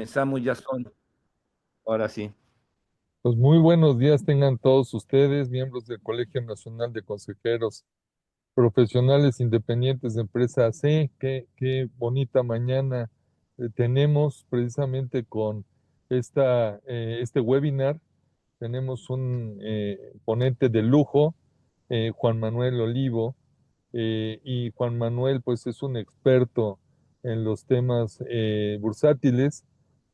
Comenzamos, ya son. Ahora sí. Pues muy buenos días tengan todos ustedes, miembros del Colegio Nacional de Consejeros Profesionales Independientes de Empresa AC. Qué bonita mañana tenemos precisamente con este webinar. Tenemos un ponente de lujo, Juan Manuel Olivo, y Juan Manuel pues es un experto en los temas bursátiles.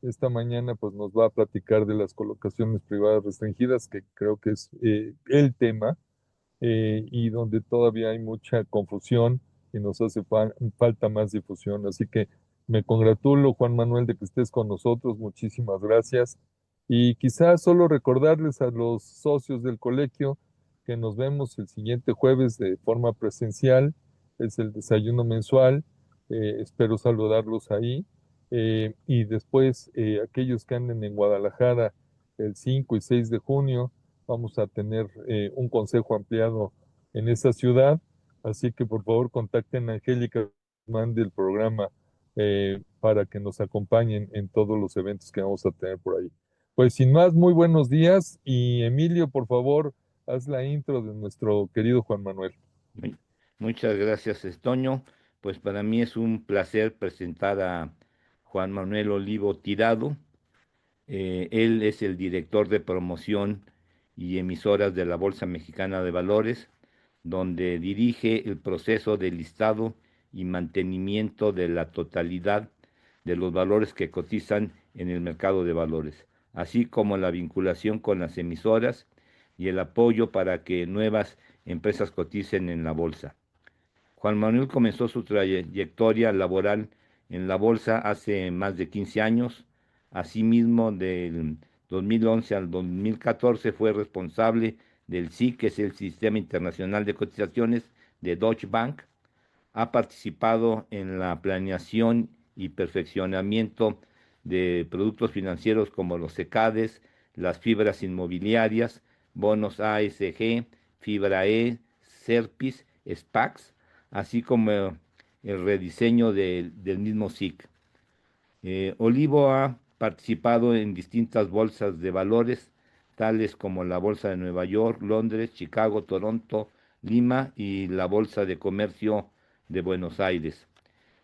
Esta mañana pues nos va a platicar de las colocaciones privadas restringidas, que creo que es el tema, y donde todavía hay mucha confusión y nos hace falta más difusión. Así que me congratulo, Juan Manuel, de que estés con nosotros. Muchísimas gracias. Y quizás solo recordarles a los socios del colegio que nos vemos el siguiente jueves de forma presencial. Es el desayuno mensual. Espero saludarlos ahí. Y después, aquellos que anden en Guadalajara el 5 y 6 de junio, vamos a tener un consejo ampliado en esa ciudad, así que por favor contacten a Angélica, mande el programa para que nos acompañen en todos los eventos que vamos a tener por ahí. Pues sin más, muy buenos días y Emilio, por favor, haz la intro de nuestro querido Juan Manuel. Mu- Muchas gracias, Estoño. Pues para mí es un placer presentar a Juan Manuel Olivo Tirado. Él es el director de promoción y emisoras de la Bolsa Mexicana de Valores, donde dirige el proceso de listado y mantenimiento de la totalidad de los valores que cotizan en el mercado de valores, así como la vinculación con las emisoras y el apoyo para que nuevas empresas coticen en la bolsa. Juan Manuel comenzó su trayectoria laboral en la bolsa hace más de 15 años. Asimismo, del 2011 al 2014 fue responsable del SIC, que es el Sistema Internacional de Cotizaciones de Deutsche Bank. Ha participado en la planeación y perfeccionamiento de productos financieros como los CECADES, las fibras inmobiliarias, bonos ASG, Fibra E, SERPIS, SPACs, así como el rediseño del mismo SIC. Olivo ha participado en distintas bolsas de valores, tales como la Bolsa de Nueva York, Londres, Chicago, Toronto, Lima y la Bolsa de Comercio de Buenos Aires.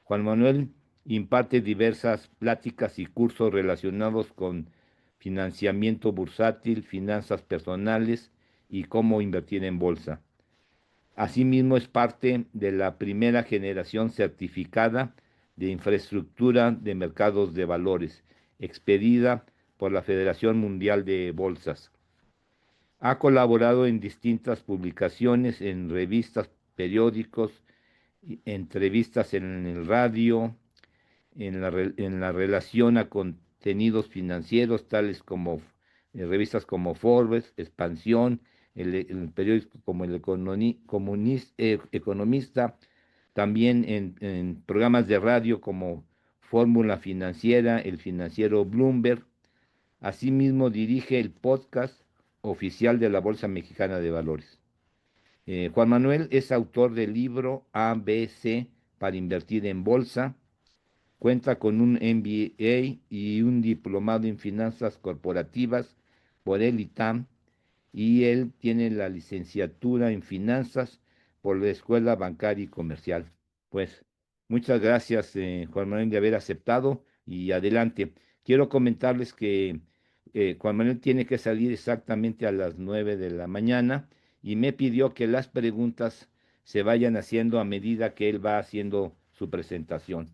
Juan Manuel imparte diversas pláticas y cursos relacionados con financiamiento bursátil, finanzas personales y cómo invertir en bolsa. Asimismo, es parte de la primera generación certificada de infraestructura de mercados de valores, expedida por la Federación Mundial de Bolsas. Ha colaborado en distintas publicaciones, en revistas, periódicos, entrevistas en el radio, en la relación a contenidos financieros, tales como revistas como Forbes, Expansión, el periódico como el Economista, también en programas de radio como Fórmula Financiera, el financiero Bloomberg. Asimismo, dirige el podcast oficial de la Bolsa Mexicana de Valores. Juan Manuel es autor del libro ABC para invertir en bolsa. Cuenta con un MBA y un diplomado en finanzas corporativas por el ITAM, y él tiene la licenciatura en finanzas por la Escuela Bancaria y Comercial. Pues muchas gracias, Juan Manuel, de haber aceptado, y adelante. Quiero comentarles que Juan Manuel tiene que salir exactamente a las 9 de la mañana y me pidió que las preguntas se vayan haciendo a medida que él va haciendo su presentación.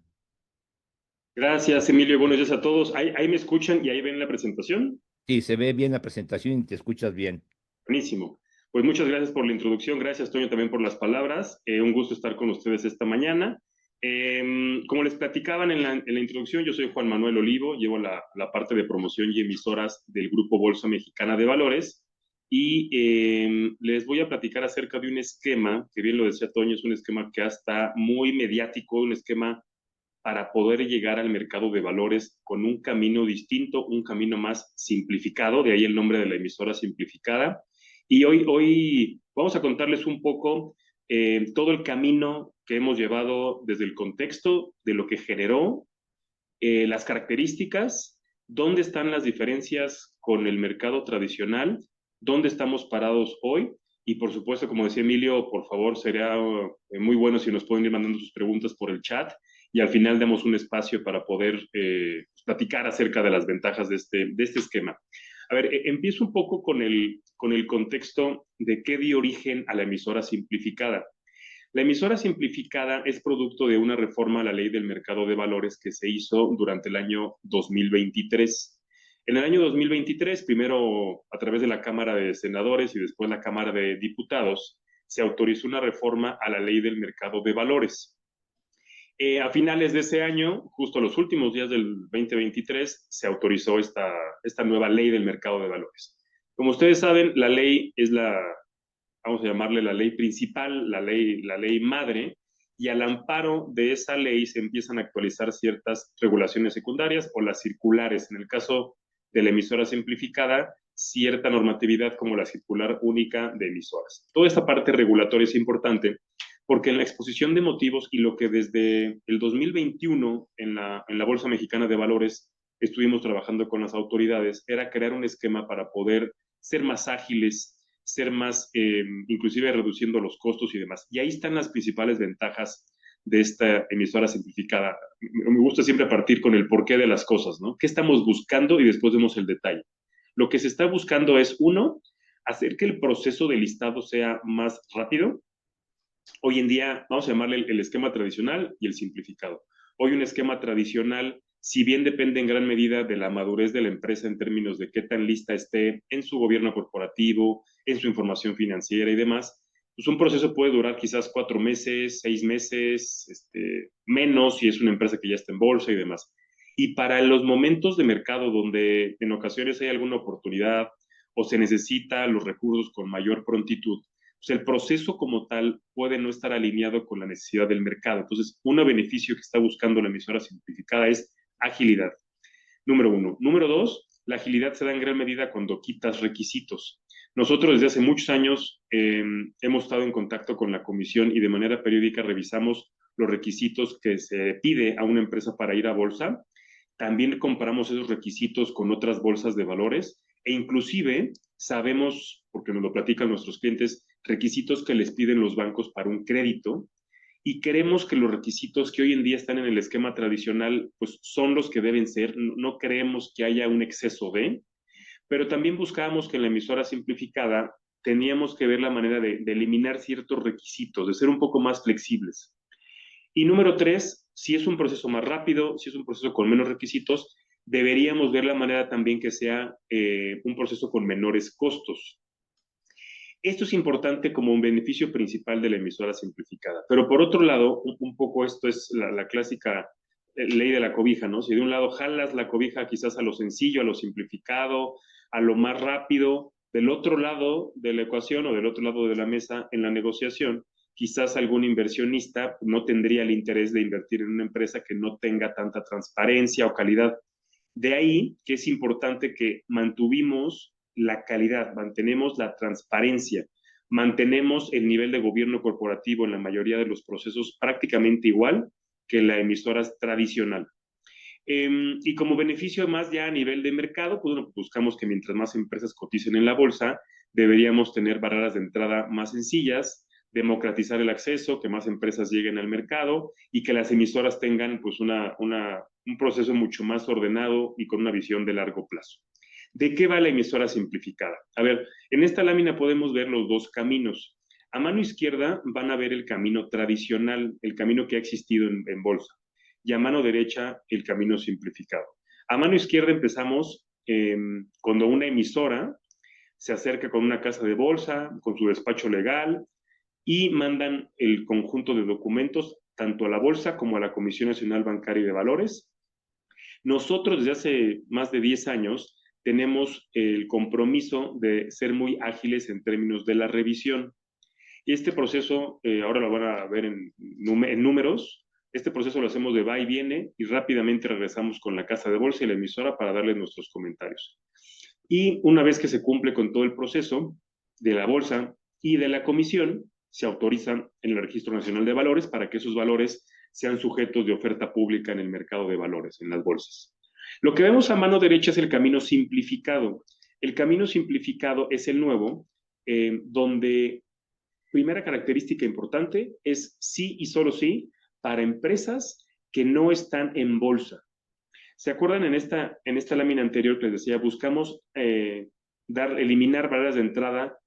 Gracias, Emilio. Buenos días a todos. Ahí me escuchan y ahí ven la presentación. Sí, se ve bien la presentación y te escuchas bien. Buenísimo. Pues muchas gracias por la introducción. Gracias, Toño, también por las palabras. Un gusto estar con ustedes esta mañana. Como les platicaban en la introducción, yo soy Juan Manuel Olivo, llevo la parte de promoción y emisoras del Grupo Bolsa Mexicana de Valores, y les voy a platicar acerca de un esquema, que bien lo decía Toño, es un esquema que está muy mediático, un esquema para poder llegar al mercado de valores con un camino distinto, un camino más simplificado, de ahí el nombre de la emisora simplificada. Y hoy vamos a contarles un poco todo el camino que hemos llevado desde el contexto de lo que generó, las características ¿Dónde están las diferencias con el mercado tradicional? ¿Dónde estamos parados hoy? Y por supuesto, como decía Emilio, por favor, sería muy bueno si nos pueden ir mandando sus preguntas por el chat y al final demos un espacio para poder platicar acerca de las ventajas de este esquema. A ver, empiezo un poco con el contexto de qué dio origen a la emisora simplificada. La emisora simplificada es producto de una reforma a la ley del mercado de valores que se hizo durante el año 2023. En el año 2023, primero a través de la Cámara de Senadores y después la Cámara de Diputados, se autorizó una reforma a la ley del mercado de valores. A finales de ese año, justo los últimos días del 2023, se autorizó esta nueva ley del mercado de valores. Como ustedes saben, la ley es vamos a llamarle la ley principal, la ley madre, y al amparo de esa ley se empiezan a actualizar ciertas regulaciones secundarias o las circulares. En el caso de la emisora simplificada, cierta normatividad como la circular única de emisoras. Toda esta parte regulatoria es importante porque en la exposición de motivos y lo que desde el 2021 en la Bolsa Mexicana de Valores estuvimos trabajando con las autoridades era crear un esquema para poder ser más ágiles, ser más, inclusive reduciendo los costos y demás. Y ahí están las principales ventajas de esta emisora simplificada. Me gusta siempre partir con el porqué de las cosas, ¿no? ¿Qué estamos buscando? Y después vemos el detalle. Lo que se está buscando es, uno, hacer que el proceso de listado sea más rápido. Hoy en día, vamos a llamarle el esquema tradicional y el simplificado. Hoy un esquema tradicional, si bien depende en gran medida de la madurez de la empresa en términos de qué tan lista esté en su gobierno corporativo, en su información financiera y demás, pues un proceso puede durar quizás 4 meses, 6 meses, menos si es una empresa que ya está en bolsa y demás. Y para los momentos de mercado donde en ocasiones hay alguna oportunidad o se necesita los recursos con mayor prontitud, pues el proceso como tal puede no estar alineado con la necesidad del mercado. Entonces, un beneficio que está buscando la emisora simplificada es agilidad. Número uno. Número dos, la agilidad se da en gran medida cuando quitas requisitos. Nosotros desde hace muchos años hemos estado en contacto con la comisión y de manera periódica revisamos los requisitos que se pide a una empresa para ir a bolsa. También comparamos esos requisitos con otras bolsas de valores e inclusive sabemos, porque nos lo platican nuestros clientes, requisitos que les piden los bancos para un crédito y queremos que los requisitos que hoy en día están en el esquema tradicional pues son los que deben ser, no creemos que haya un exceso pero también buscábamos que en la emisora simplificada teníamos que ver la manera de eliminar ciertos requisitos, de ser un poco más flexibles. Y número tres, si es un proceso más rápido, si es un proceso con menos requisitos, deberíamos ver la manera también que sea un proceso con menores costos. Esto es importante como un beneficio principal de la emisora simplificada. Pero por otro lado, un poco esto es la clásica ley de la cobija, ¿no? Si de un lado jalas la cobija quizás a lo sencillo, a lo simplificado, a lo más rápido, del otro lado de la ecuación o del otro lado de la mesa en la negociación, quizás algún inversionista no tendría el interés de invertir en una empresa que no tenga tanta transparencia o calidad. De ahí que es importante que mantuvimos la calidad, mantenemos la transparencia, mantenemos el nivel de gobierno corporativo en la mayoría de los procesos prácticamente igual que la emisora tradicional. Y como beneficio más ya a nivel de mercado, pues bueno, buscamos que mientras más empresas coticen en la bolsa, deberíamos tener barreras de entrada más sencillas, democratizar el acceso, que más empresas lleguen al mercado y que las emisoras tengan pues un proceso mucho más ordenado y con una visión de largo plazo. ¿De qué va la emisora simplificada? A ver, en esta lámina podemos ver los dos caminos. A mano izquierda van a ver el camino tradicional, el camino que ha existido en bolsa, y a mano derecha el camino simplificado. A mano izquierda empezamos cuando una emisora se acerca con una casa de bolsa, con su despacho legal, y mandan el conjunto de documentos tanto a la bolsa como a la Comisión Nacional Bancaria y de Valores. Nosotros desde hace más de 10 años tenemos el compromiso de ser muy ágiles en términos de la revisión. Y este proceso, ahora lo van a ver en números, este proceso lo hacemos de va y viene y rápidamente regresamos con la casa de bolsa y la emisora para darles nuestros comentarios. Y una vez que se cumple con todo el proceso de la bolsa y de la comisión, se autorizan en el Registro Nacional de Valores para que esos valores sean sujetos de oferta pública en el mercado de valores, en las bolsas. Lo que vemos a mano derecha es el camino simplificado. El camino simplificado es el nuevo, donde primera característica importante es sí y solo sí para empresas que no están en bolsa. ¿Se acuerdan en esta lámina anterior que les decía, buscamos eliminar barreras de entrada,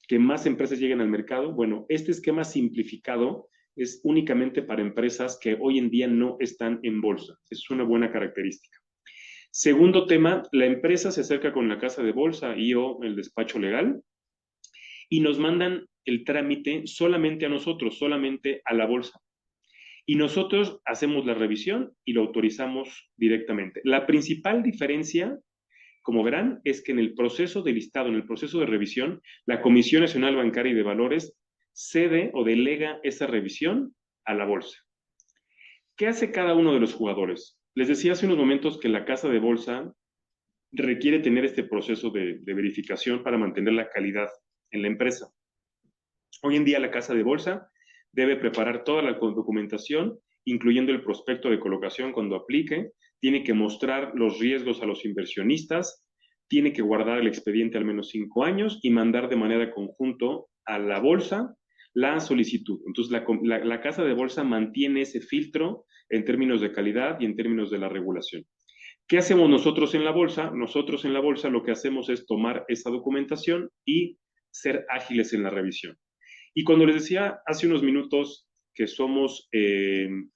que más empresas lleguen al mercado? Bueno, este esquema simplificado es únicamente para empresas que hoy en día no están en bolsa. Es una buena característica. Segundo tema, la empresa se acerca con la casa de bolsa y o el despacho legal y nos mandan el trámite solamente a nosotros, solamente a la bolsa. Y nosotros hacemos la revisión y lo autorizamos directamente. La principal diferencia, como verán, es que en el proceso de listado, en el proceso de revisión, la Comisión Nacional Bancaria y de Valores cede o delega esa revisión a la bolsa. ¿Qué hace cada uno de los jugadores? Les decía hace unos momentos que la casa de bolsa requiere tener este proceso de verificación para mantener la calidad en la empresa. Hoy en día la casa de bolsa debe preparar toda la documentación, incluyendo el prospecto de colocación cuando aplique, tiene que mostrar los riesgos a los inversionistas, tiene que guardar el expediente al menos 5 años y mandar de manera conjunto a la bolsa la solicitud. Entonces, la casa de bolsa mantiene ese filtro en términos de calidad y en términos de la regulación. ¿Qué hacemos nosotros en la bolsa? Nosotros en la bolsa lo que hacemos es tomar esa documentación y ser ágiles en la revisión. Y cuando les decía hace unos minutos que somos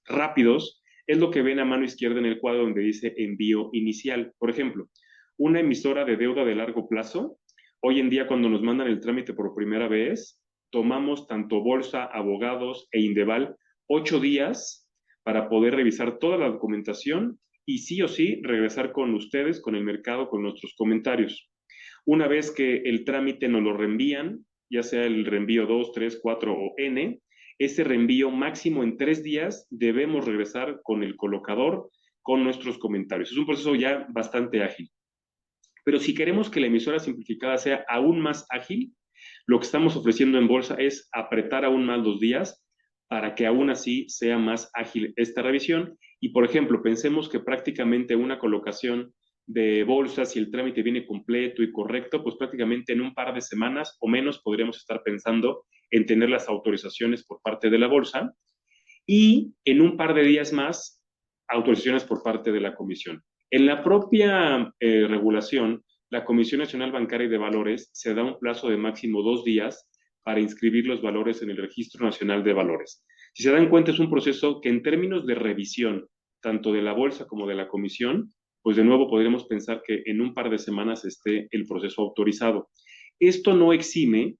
rápidos, es lo que ven a mano izquierda en el cuadro donde dice envío inicial. Por ejemplo, una emisora de deuda de largo plazo, hoy en día cuando nos mandan el trámite por primera vez, tomamos tanto bolsa, abogados e Indeval 8 días para poder revisar toda la documentación y sí o sí regresar con ustedes, con el mercado, con nuestros comentarios. Una vez que el trámite nos lo reenvían, ya sea el reenvío 2, 3, 4 o N, ese reenvío máximo en 3 días debemos regresar con el colocador, con nuestros comentarios. Es un proceso ya bastante ágil. Pero si queremos que la emisora simplificada sea aún más ágil, lo que estamos ofreciendo en bolsa es apretar aún más los días para que aún así sea más ágil esta revisión. Y, por ejemplo, pensemos que prácticamente una colocación de bolsa, si el trámite viene completo y correcto, pues prácticamente en un par de semanas o menos podríamos estar pensando en tener las autorizaciones por parte de la bolsa y en un par de días más autorizaciones por parte de la comisión. En la propia regulación, la Comisión Nacional Bancaria y de Valores se da un plazo de máximo 2 días para inscribir los valores en el Registro Nacional de Valores. Si se dan cuenta, es un proceso que en términos de revisión, tanto de la bolsa como de la comisión, pues de nuevo podríamos pensar que en un par de semanas esté el proceso autorizado. Esto no exime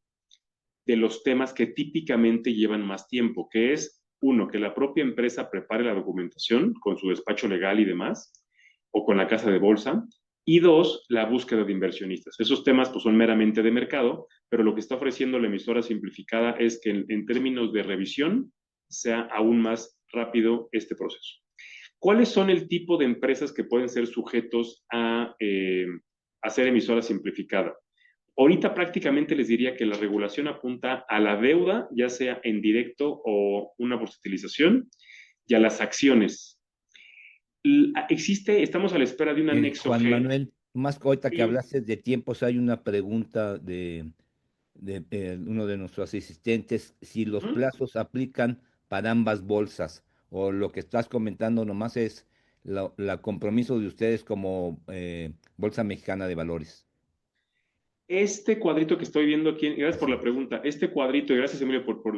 de los temas que típicamente llevan más tiempo, que es, uno, que la propia empresa prepare la documentación con su despacho legal y demás, o con la casa de bolsa, y dos, la búsqueda de inversionistas. Esos temas pues, son meramente de mercado, pero lo que está ofreciendo la emisora simplificada es que en términos de revisión sea aún más rápido este proceso. ¿Cuáles son el tipo de empresas que pueden ser sujetos a ser emisora simplificada? Ahorita prácticamente les diría que la regulación apunta a la deuda, ya sea en directo o una bursatilización, y a las acciones. Estamos a la espera de un anexo Juan G. Manuel, más que ahorita que Sí. hablaste de tiempos, hay una pregunta de uno de nuestros asistentes, si los plazos aplican para ambas bolsas o lo que estás comentando nomás es la compromiso de ustedes como Bolsa Mexicana de Valores. Este cuadrito que estoy viendo aquí, gracias por la pregunta, este cuadrito, y gracias Emilio porque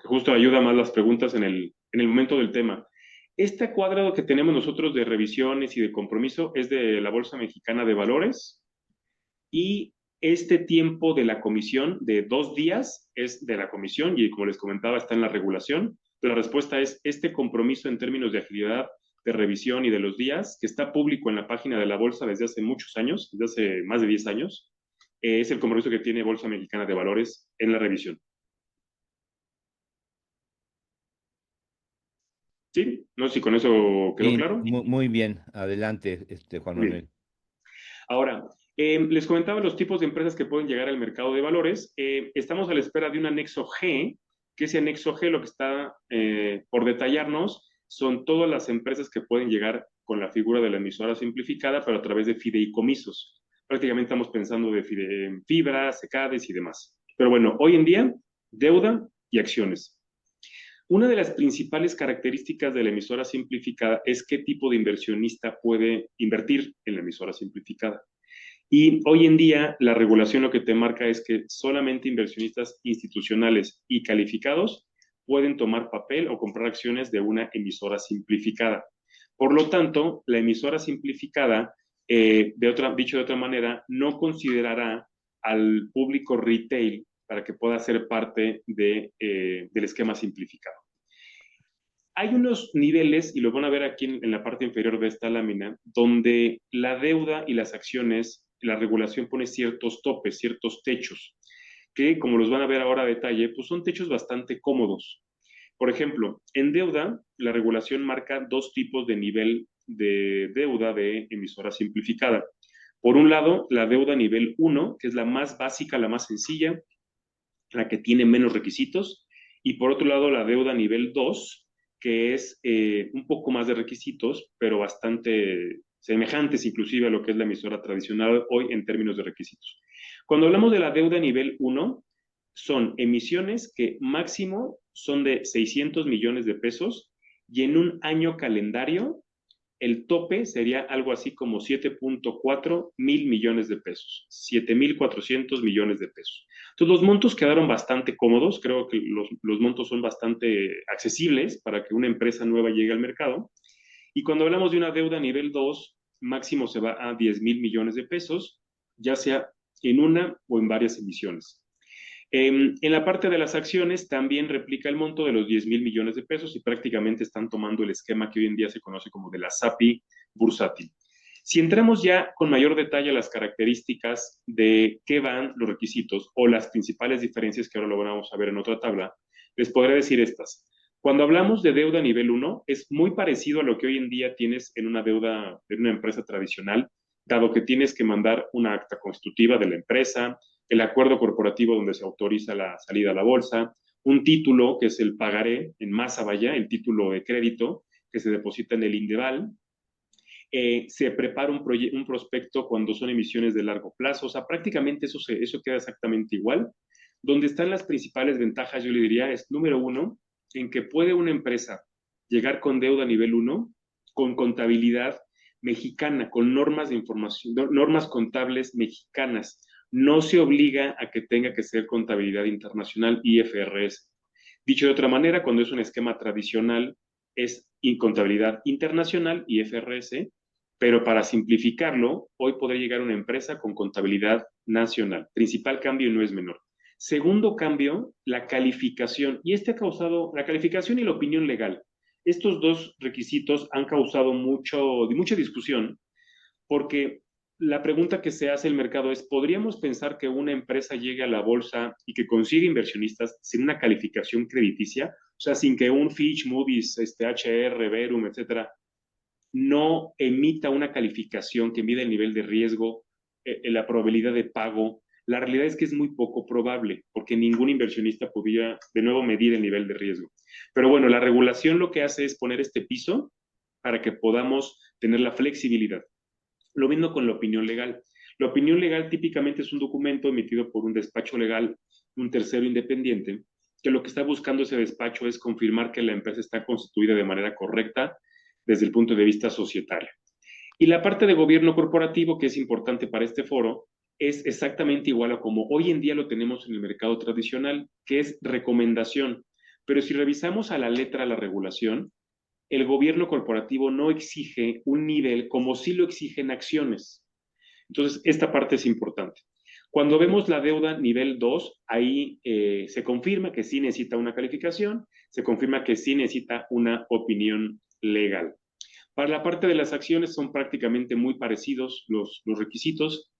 justo ayuda más las preguntas en el momento del tema. Este cuadrado que tenemos nosotros de revisiones y de compromiso es de la Bolsa Mexicana de Valores y este tiempo de la comisión de 2 días es de la comisión y como les comentaba está en la regulación. La respuesta es este compromiso en términos de agilidad de revisión y de los días que está público en la página de la bolsa desde hace muchos años, desde hace más de 10 años, es el compromiso que tiene Bolsa Mexicana de Valores en la revisión. ¿Sí? No sé si con eso quedó Sí, claro. muy bien, adelante, Juan Muy bien. Manuel. Ahora, les comentaba los tipos de empresas que pueden llegar al mercado de valores. Estamos a la espera de un anexo G, que ese anexo G lo que está por detallarnos son todas las empresas que pueden llegar con la figura de la emisora simplificada, pero a través de fideicomisos. Prácticamente estamos pensando en fibras, secades y demás. Pero bueno, hoy en día, deuda y acciones. Una de las principales características de la emisora simplificada es qué tipo de inversionista puede invertir en la emisora simplificada. Y hoy en día la regulación lo que te marca es que solamente inversionistas institucionales y calificados pueden tomar papel o comprar acciones de una emisora simplificada. Por lo tanto, la emisora simplificada, dicho de otra manera, no considerará al público retail para que pueda ser parte del esquema simplificado. Hay unos niveles, y lo van a ver aquí en la parte inferior de esta lámina, donde la deuda y las acciones, la regulación pone ciertos topes, ciertos techos, que como los van a ver ahora a detalle, pues son techos bastante cómodos. Por ejemplo, en deuda, la regulación marca dos tipos de nivel de deuda de emisora simplificada. Por un lado, la deuda nivel 1, que es la más básica, la más sencilla, la que tiene menos requisitos, y por otro lado, la deuda nivel 2, que es un poco más de requisitos, pero bastante semejantes inclusive a lo que es la emisora tradicional hoy en términos de requisitos. Cuando hablamos de la deuda nivel 1, son emisiones que máximo son de 600 millones de pesos y en un año calendario el tope sería algo así como 7.4 mil millones de pesos, 7.400 millones de pesos. Entonces los montos quedaron bastante cómodos, creo que los montos son bastante accesibles para que una empresa nueva llegue al mercado. Y cuando hablamos de una deuda nivel 2, máximo se va a 10 mil millones de pesos, ya sea en una o en varias emisiones. En la parte de las acciones también replica el monto de los 10 mil millones de pesos y prácticamente están tomando el esquema que hoy en día se conoce como de la SAPI bursátil. Si entramos ya con mayor detalle a las características de qué van los requisitos o las principales diferencias que ahora lo vamos a ver en otra tabla, les podré decir estas. Cuando hablamos de deuda nivel 1, es muy parecido a lo que hoy en día tienes en una deuda de una empresa tradicional, dado que tienes que mandar una acta constitutiva de la empresa, el acuerdo corporativo donde se autoriza la salida a la bolsa, un título que es el pagaré en masa vaya, el título de crédito que se deposita en el Indeval, se prepara un prospecto cuando son emisiones de largo plazo, o sea, prácticamente eso queda exactamente igual. Donde están las principales ventajas, yo le diría, es número 1, en que puede una empresa llegar con deuda nivel 1, con contabilidad mexicana, con normas de información, normas contables mexicanas. No se obliga a que tenga que ser contabilidad internacional IFRS. Dicho de otra manera, cuando es un esquema tradicional, es contabilidad internacional IFRS, pero para simplificarlo, hoy podría llegar una empresa con contabilidad nacional. Principal cambio y no es menor. Segundo cambio, la calificación. Y ha causado, la calificación y la opinión legal. Estos dos requisitos han causado mucha discusión porque la pregunta que se hace el mercado es, ¿podríamos pensar que una empresa llegue a la bolsa y que consiga inversionistas sin una calificación crediticia? O sea, sin que un Fitch, Moody's, HR, Verum, etcétera, no emita una calificación que mida el nivel de riesgo, la probabilidad de pago. La realidad es que es muy poco probable, porque ningún inversionista podría, de nuevo, medir el nivel de riesgo. Pero bueno, la regulación lo que hace es poner este piso para que podamos tener la flexibilidad. Lo mismo con la opinión legal. La opinión legal típicamente es un documento emitido por un despacho legal, un tercero independiente, que lo que está buscando ese despacho es confirmar que la empresa está constituida de manera correcta desde el punto de vista societario. Y la parte de gobierno corporativo, que es importante para este foro, es exactamente igual a como hoy en día lo tenemos en el mercado tradicional, que es recomendación. Pero si revisamos a la letra la regulación, el gobierno corporativo no exige un nivel como sí lo exigen acciones. Entonces, esta parte es importante. Cuando vemos la deuda nivel 2, ahí se confirma que sí necesita una calificación, se confirma que sí necesita una opinión legal. Para la parte de las acciones son prácticamente muy parecidos los requisitos,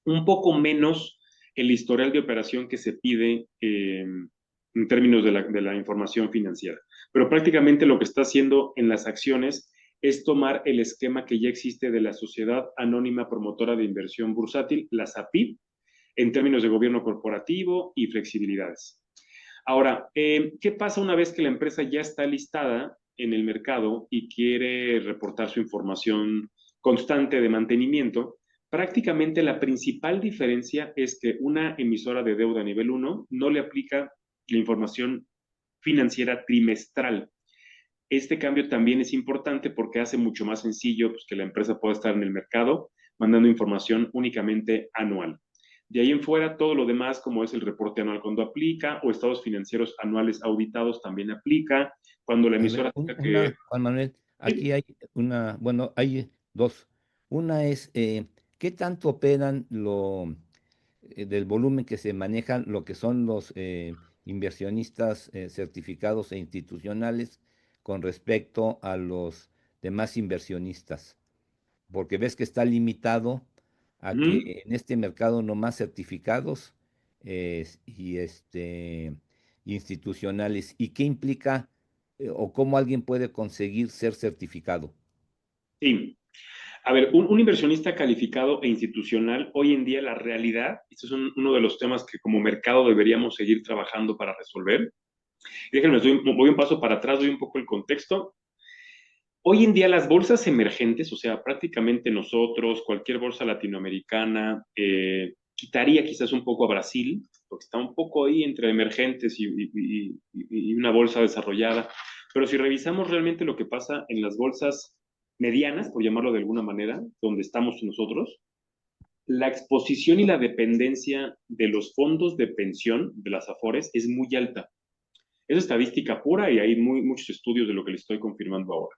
un poco menos el historial de operación que se pide en términos de la información financiera. Pero prácticamente lo que está haciendo en las acciones es tomar el esquema que ya existe de la Sociedad Anónima Promotora de Inversión Bursátil, la SAPIB, en términos de gobierno corporativo y flexibilidades. Ahora, ¿qué pasa una vez que la empresa ya está listada en el mercado y quiere reportar su información constante de mantenimiento, prácticamente la principal diferencia es que una emisora de deuda a nivel uno no le aplica la información financiera trimestral. Este cambio también es importante porque hace mucho más sencillo pues, que la empresa pueda estar en el mercado mandando información únicamente anual. De ahí en fuera, todo lo demás, como es el reporte anual cuando aplica, o estados financieros anuales auditados también aplica. Cuando la A ver, emisora tenga que... Juan Manuel, aquí hay una, bueno, hay dos. Una es, ¿qué tanto operan del volumen que se manejan lo que son los inversionistas certificados e institucionales con respecto a los demás inversionistas? Porque ves que está limitado a Ujú. que en este mercado no más certificados y institucionales. ¿Y qué implica o cómo alguien puede conseguir ser certificado? Sí. A ver, un inversionista calificado e institucional, hoy en día la realidad, este es uno de los temas que como mercado deberíamos seguir trabajando para resolver. Y déjenme, voy un paso para atrás, doy un poco el contexto. Hoy en día las bolsas emergentes, o sea, prácticamente nosotros, cualquier bolsa latinoamericana, quitaría quizás un poco a Brasil, porque está un poco ahí entre emergentes y una bolsa desarrollada. Pero si revisamos realmente lo que pasa en las bolsas medianas, por llamarlo de alguna manera, donde estamos nosotros, la exposición y la dependencia de los fondos de pensión de las AFORES es muy alta. Es estadística pura y hay muchos estudios de lo que le estoy confirmando ahora.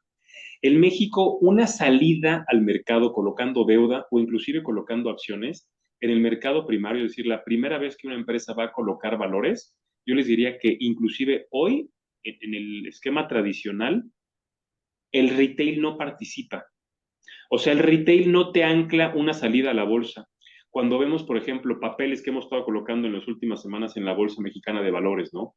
En México, una salida al mercado colocando deuda o inclusive colocando acciones en el mercado primario, es decir, la primera vez que una empresa va a colocar valores, yo les diría que inclusive hoy, en el esquema tradicional, el retail no participa. O sea, el retail no te ancla una salida a la bolsa. Cuando vemos, por ejemplo, papeles que hemos estado colocando en las últimas semanas en la Bolsa Mexicana de Valores, ¿no?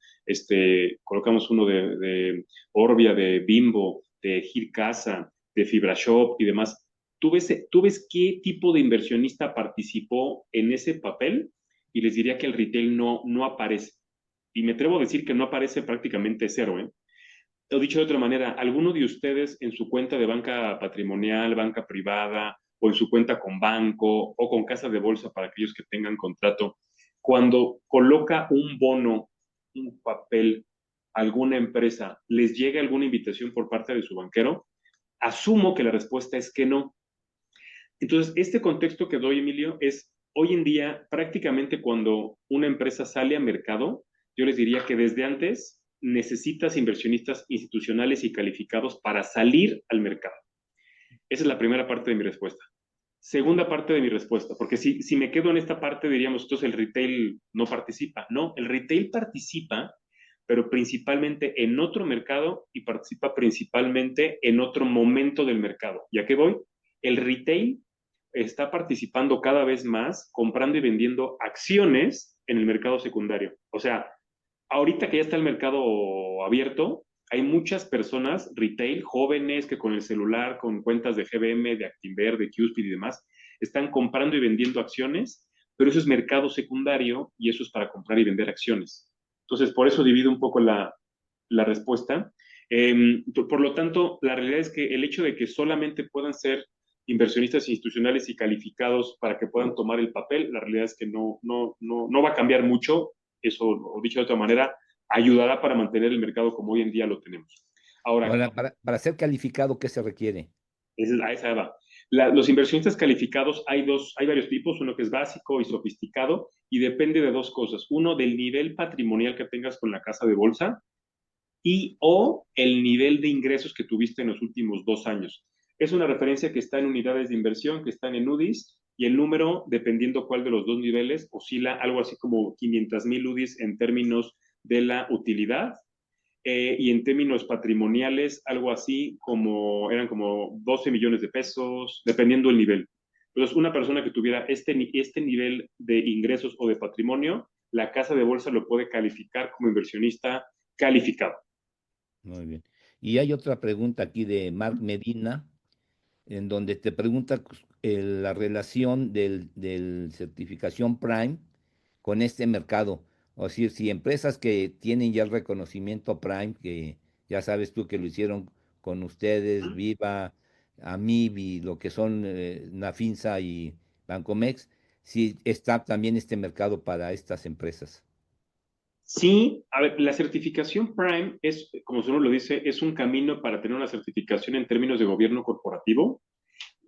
Colocamos uno de Orbia, de Bimbo, de Gircasa, de FibraShop y demás. ¿Tú ves qué tipo de inversionista participó en ese papel? Y les diría que el retail no aparece. Y me atrevo a decir que no aparece prácticamente cero, ¿eh? O dicho de otra manera, ¿alguno de ustedes en su cuenta de banca patrimonial, banca privada, o en su cuenta con banco o con casa de bolsa para aquellos que tengan contrato, cuando coloca un bono, un papel, alguna empresa, les llega alguna invitación por parte de su banquero? Asumo que la respuesta es que no. Entonces, este contexto que doy, Emilio, es hoy en día prácticamente cuando una empresa sale a mercado, yo les diría que desde antes necesitas inversionistas institucionales y calificados para salir al mercado. Esa es la primera parte de mi respuesta. Segunda parte de mi respuesta, porque si me quedo en esta parte diríamos, entonces el retail no participa. No, el retail participa, pero principalmente en otro mercado y participa principalmente en otro momento del mercado. ¿Y a qué voy? El retail está participando cada vez más comprando y vendiendo acciones en el mercado secundario. O sea, ahorita que ya está el mercado abierto, hay muchas personas, retail, jóvenes que con el celular, con cuentas de GBM, de Actinver, de Qspid y demás, están comprando y vendiendo acciones, pero eso es mercado secundario y eso es para comprar y vender acciones. Entonces, por eso divido un poco la respuesta. Por lo tanto, la realidad es que el hecho de que solamente puedan ser inversionistas institucionales y calificados para que puedan tomar el papel, la realidad es que no va a cambiar mucho. Eso, o dicho de otra manera, ayudará para mantener el mercado como hoy en día lo tenemos. Ahora, Ahora, para ser calificado, ¿qué se requiere? a esa va. Los inversionistas calificados hay varios tipos, uno que es básico y sofisticado, y depende de dos cosas. Uno, del nivel patrimonial que tengas con la casa de bolsa, y o el nivel de ingresos que tuviste en los últimos 2 años. Es una referencia que está en unidades de inversión, que están en UDIs, y el número, dependiendo cuál de los dos niveles, oscila algo así como 500,000 UDIs en términos de la utilidad, y en términos patrimoniales, algo así como, eran como 12 millones de pesos, dependiendo del nivel. Entonces, una persona que tuviera este nivel de ingresos o de patrimonio, la casa de bolsa lo puede calificar como inversionista calificado. Muy bien. Y hay otra pregunta aquí de Mark Medina, en donde te pregunta la relación del certificación Prime con este mercado. O sea, si empresas que tienen ya el reconocimiento Prime, que Ya sabes tú que lo hicieron con ustedes, Viva, Amib y lo que son Nafinsa y Bancomex. Sí, está también este mercado para estas empresas. Sí, a ver, la certificación Prime es, como su nombre lo dice, es un camino para tener una certificación en términos de gobierno corporativo.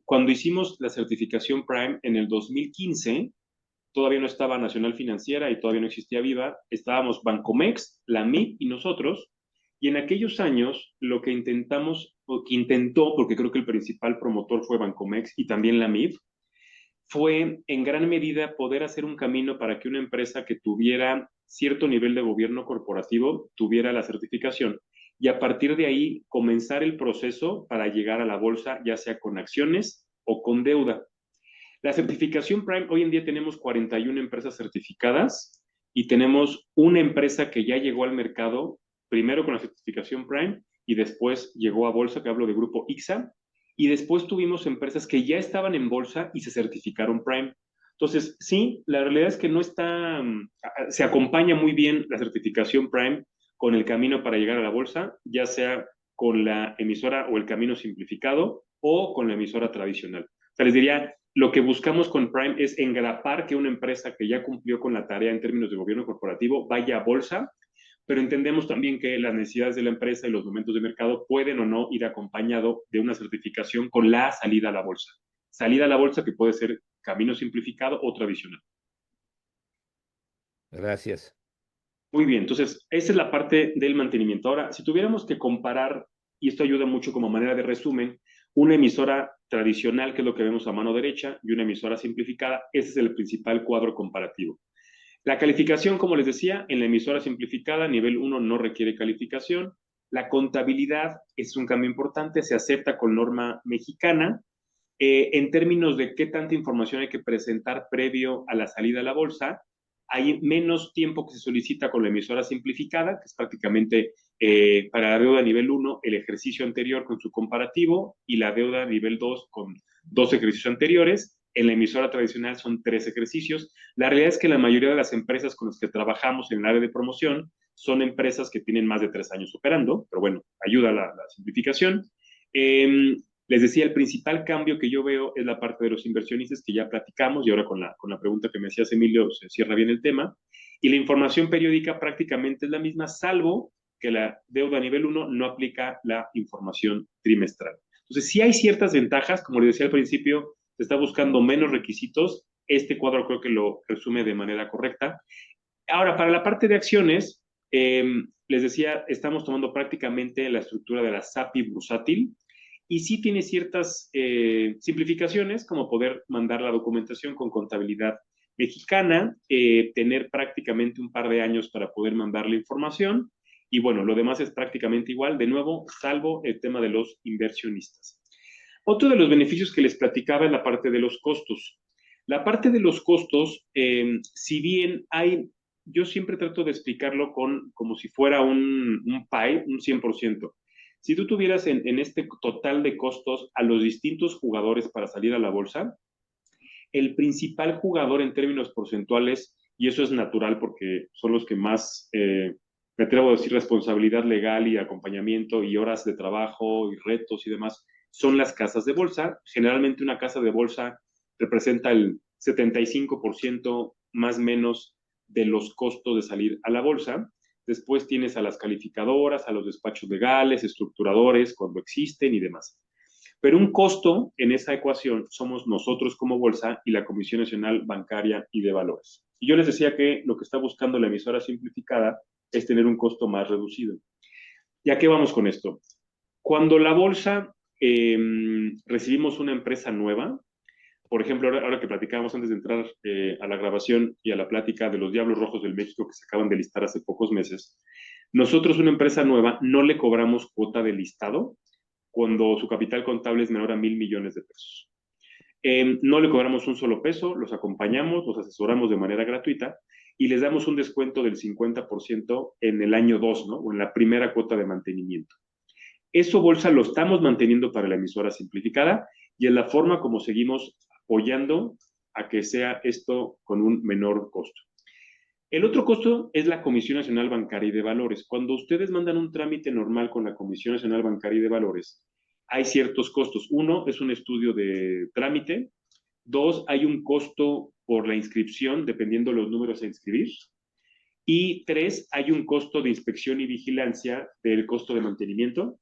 Cuando hicimos la certificación Prime en el 2015, todavía no estaba Nacional Financiera y todavía no existía Viva, estábamos Bancomex, la MIP y nosotros, y en aquellos años lo que intentamos, o que intentó, porque creo que el principal promotor fue Bancomex y también la MIP, fue en gran medida poder hacer un camino para que una empresa que tuviera cierto nivel de gobierno corporativo tuviera la certificación y a partir de ahí comenzar el proceso para llegar a la bolsa, ya sea con acciones o con deuda. La certificación Prime, hoy en día tenemos 41 empresas certificadas y tenemos una empresa que ya llegó al mercado, primero con la certificación Prime y después llegó a bolsa, que hablo de grupo IXA, y después tuvimos empresas que ya estaban en bolsa y se certificaron Prime. Entonces, sí, la realidad es que no está, se acompaña muy bien la certificación Prime con el camino para llegar a la bolsa, ya sea con la emisora o el camino simplificado o con la emisora tradicional. O sea, les diría, lo que buscamos con Prime es engrapar que una empresa que ya cumplió con la tarea en términos de gobierno corporativo vaya a bolsa, pero entendemos también que las necesidades de la empresa y los momentos de mercado pueden o no ir acompañado de una certificación con la salida a la bolsa. Salida a la bolsa que puede ser camino simplificado o tradicional. Gracias. Muy bien, entonces esa es la parte del mantenimiento. Ahora, si tuviéramos que comparar, y esto ayuda mucho como manera de resumen, una emisora tradicional, que es lo que vemos a mano derecha, y una emisora simplificada, ese es el principal cuadro comparativo. La calificación, como les decía, en la emisora simplificada, nivel 1 no requiere calificación. La contabilidad es un cambio importante, se acepta con norma mexicana. En términos de qué tanta información hay que presentar previo a la salida a la bolsa, hay menos tiempo que se solicita con la emisora simplificada, que es prácticamente para la deuda nivel 1 el ejercicio anterior con su comparativo y la deuda nivel 2 con 2 ejercicios anteriores. En la emisora tradicional son 3 ejercicios. La realidad es que la mayoría de las empresas con las que trabajamos en el área de promoción son empresas que tienen más de 3 años operando, pero bueno, ayuda la simplificación. Les decía, el principal cambio que yo veo es la parte de los inversionistas que ya platicamos y ahora con la pregunta que me hacías, Emilio, se cierra bien el tema. Y la información periódica prácticamente es la misma, salvo que la deuda a nivel 1 no aplica la información trimestral. Entonces, sí hay ciertas ventajas, como les decía al principio, se está buscando menos requisitos. Este cuadro creo que lo resume de manera correcta. Ahora, para la parte de acciones, les decía, estamos tomando prácticamente la estructura de la SAPI bursátil y sí tiene ciertas simplificaciones, como poder mandar la documentación con contabilidad mexicana, tener prácticamente un par de años para poder mandar la información y bueno, lo demás es prácticamente igual, de nuevo, salvo el tema de los inversionistas. Otro de los beneficios que les platicaba es la parte de los costos. La parte de los costos, si bien hay, yo siempre trato de explicarlo como si fuera un pie, un 100%. Si tú tuvieras en este total de costos a los distintos jugadores para salir a la bolsa, el principal jugador en términos porcentuales, y eso es natural porque son los que más, me atrevo a decir, responsabilidad legal y acompañamiento y horas de trabajo y retos y demás, son las casas de bolsa. Generalmente una casa de bolsa representa el 75% más o menos de los costos de salir a la bolsa. Después tienes a las calificadoras, a los despachos legales, estructuradores, cuando existen y demás. Pero un costo en esa ecuación somos nosotros como bolsa y la Comisión Nacional Bancaria y de Valores. Y yo les decía que lo que está buscando la emisora simplificada es tener un costo más reducido. ¿Y a qué vamos con esto? Cuando la bolsa recibimos una empresa nueva, por ejemplo, ahora que platicábamos antes de entrar a la grabación y a la plática de los Diablos Rojos del México que se acaban de listar hace pocos meses, nosotros, una empresa nueva, no le cobramos cuota de listado cuando su capital contable es menor a 1,000 millones de pesos. No le cobramos un solo peso, los acompañamos, los asesoramos de manera gratuita y les damos un descuento del 50% en el año 2, ¿no? O en la primera cuota de mantenimiento. Eso, bolsa, lo estamos manteniendo para la emisora simplificada y es la forma como seguimos apoyando a que sea esto con un menor costo. El otro costo es la Comisión Nacional Bancaria y de Valores. Cuando ustedes mandan un trámite normal con la Comisión Nacional Bancaria y de Valores, hay ciertos costos. Uno es un estudio de trámite. Dos, hay un costo por la inscripción, dependiendo de los números a inscribir. Y tres, hay un costo de inspección y vigilancia del costo de mantenimiento.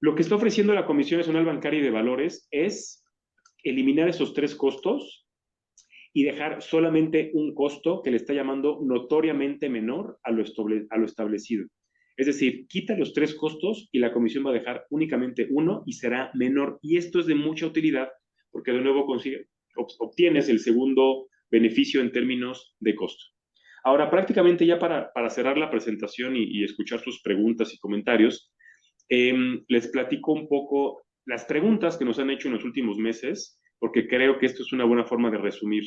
Lo que está ofreciendo la Comisión Nacional Bancaria y de Valores es eliminar esos tres costos y dejar solamente un costo que le está llamando notoriamente menor a lo establecido. Es decir, quita los tres costos y la comisión va a dejar únicamente uno y será menor. Y esto es de mucha utilidad porque de nuevo obtienes el segundo beneficio en términos de costo. Ahora, prácticamente ya para cerrar la presentación y escuchar sus preguntas y comentarios, les platico un poco las preguntas que nos han hecho en los últimos meses, porque creo que esto es una buena forma de resumir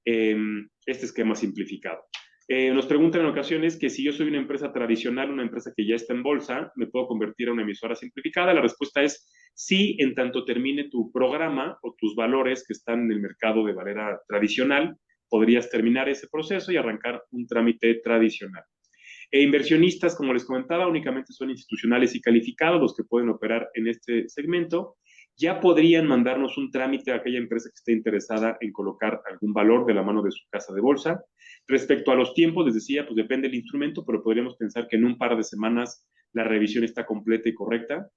este esquema simplificado. Nos preguntan en ocasiones que si yo soy una empresa tradicional, una empresa que ya está en bolsa, ¿me puedo convertir a una emisora simplificada? La respuesta es sí, en tanto termine tu programa o tus valores que están en el mercado de manera tradicional, podrías terminar ese proceso y arrancar un trámite tradicional. Inversionistas, como les comentaba, únicamente son institucionales y calificados los que pueden operar en este segmento. Ya podrían mandarnos un trámite a aquella empresa que esté interesada en colocar algún valor de la mano de su casa de bolsa. Respecto a los tiempos, les decía, pues depende del instrumento, pero podríamos pensar que en un par de semanas la revisión está completa y correcta.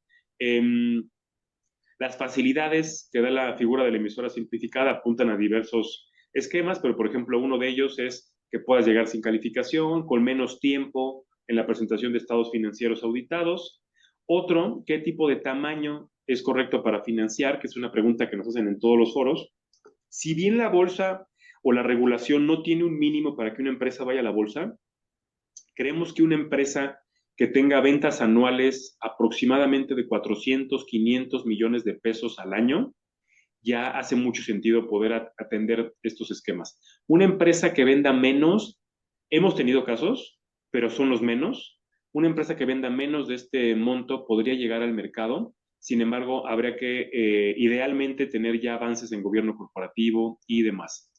Las facilidades que da la figura de la emisora simplificada apuntan a diversos esquemas, pero por ejemplo uno de ellos es que puedas llegar sin calificación, con menos tiempo en la presentación de estados financieros auditados. Otro, ¿qué tipo de tamaño es correcto para financiar? Que es una pregunta que nos hacen en todos los foros. Si bien la bolsa o la regulación no tiene un mínimo para que una empresa vaya a la bolsa, creemos que una empresa que tenga ventas anuales aproximadamente de 400, 500 millones de pesos al año, ya hace mucho sentido poder atender estos esquemas. Una empresa que venda menos, hemos tenido casos, pero son los menos. Una empresa que venda menos de este monto podría llegar al mercado. Sin embargo, habría que idealmente tener ya avances en gobierno corporativo y demás.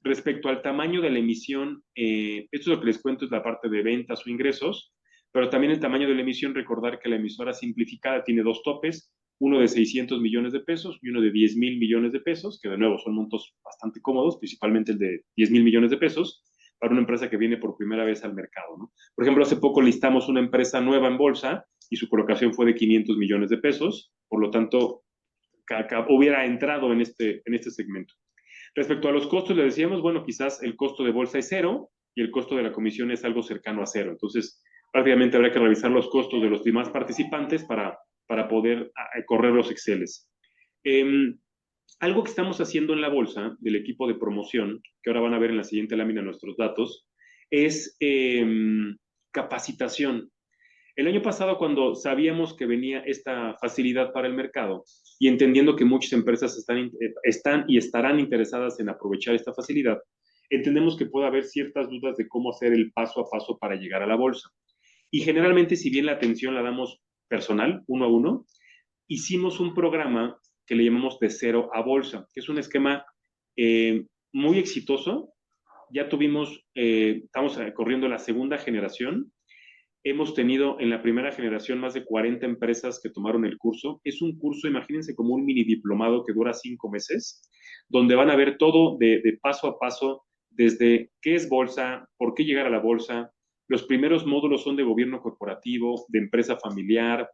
Respecto al tamaño de la emisión, esto es lo que les cuento, es la parte de ventas o ingresos, pero también el tamaño de la emisión, recordar que la emisora simplificada tiene dos topes, uno de 600 millones de pesos y uno de 10,000 millones de pesos, que de nuevo son montos bastante cómodos, principalmente el de 10,000 millones de pesos, para una empresa que viene por primera vez al mercado, ¿no? Por ejemplo, hace poco listamos una empresa nueva en bolsa y su colocación fue de 500 millones de pesos, por lo tanto, hubiera entrado en este segmento. Respecto a los costos, le decíamos, bueno, quizás el costo de bolsa es cero y el costo de la comisión es algo cercano a cero. Entonces, prácticamente habrá que revisar los costos de los demás participantes para poder correr los Exceles. Algo que estamos haciendo en la bolsa del equipo de promoción, que ahora van a ver en la siguiente lámina nuestros datos, es capacitación. El año pasado, cuando sabíamos que venía esta facilidad para el mercado y entendiendo que muchas empresas están y estarán interesadas en aprovechar esta facilidad, entendemos que puede haber ciertas dudas de cómo hacer el paso a paso para llegar a la bolsa. Y generalmente, si bien la atención la damos personal, uno a uno, hicimos un programa que le llamamos de cero a bolsa, que es un esquema muy exitoso. Ya estamos corriendo la segunda generación. Hemos tenido en la primera generación más de 40 empresas que tomaron el curso. Es un curso, imagínense, como un mini diplomado que dura 5 meses, donde van a ver todo de paso a paso, desde qué es bolsa, por qué llegar a la bolsa. Los primeros módulos son de gobierno corporativo, de empresa familiar,